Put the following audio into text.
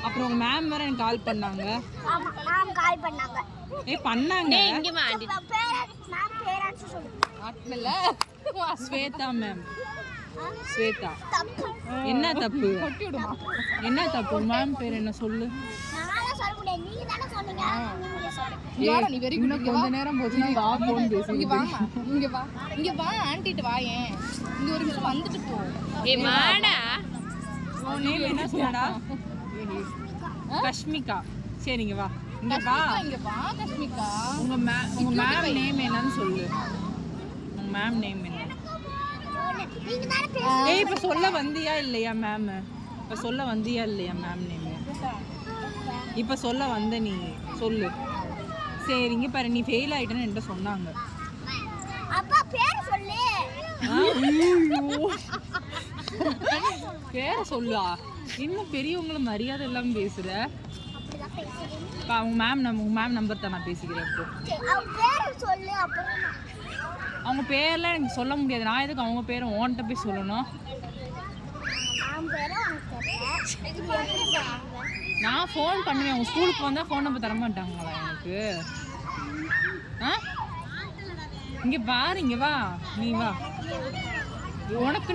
அப்புறம் உங்க மேம் வேற எனக்கு கால் பண்ணாங்க. பண்ணாங்க. ஸ்வேதா மேம். ஸ்வேதா. என்ன தப்பு? என்ன தப்பு? மேம் பேர் என்ன சொல்லு? கொஞ்ச நேரம் போச்சு. வா போன் பேசு. இங்க வா ஆன்ட்டிட்ட வா. ஏன் இங்க ஒரு நிமிஷம் வந்துட்டு போ. வாடா. உன் நேம் என்ன சொன்னடா? கஷ்மிகா. சரிங்க வா. இங்க வா. கஷ்மிகா. உங்க மேம் நேம் என்னன்னு சொல்லு. உங்க மேம் நேம் என்ன? ஏய் இப்ப சொல்ல வந்தியா இல்லையா மேம்? இப்ப சொல்ல வந்தியா இல்லையா மேம் நேம்? இப்ப சொல்ல வந்த நீ சொல்லு. சரிங்க பாரு, நீ ஃபெயில் ஆயிட்டேன்னு என்கிட்ட சொன்னாங்க. அப்பா பேர் சொல்லு. பேரை சொல்லா. இன்னும் பெரியவங்கள மரியாதை இல்லாம பேசுற. அவங்க மேம் நம்பர் தான் நான் பேசிக்கிறேன். அவங்க பேர்லாம் எனக்கு சொல்ல முடியாது. நான் எதுக்கு அவங்க பேரை உன்கிட்ட போய் சொல்லணும்? நான் ஃபோன் பண்ணுவேன். உங்க ஸ்கூலுக்கு வந்தா ஃபோன் நம்பர் தர மாட்டாங்களா எனக்கு? இங்க பாரு, இங்க வா, நீ வா. உனக்கு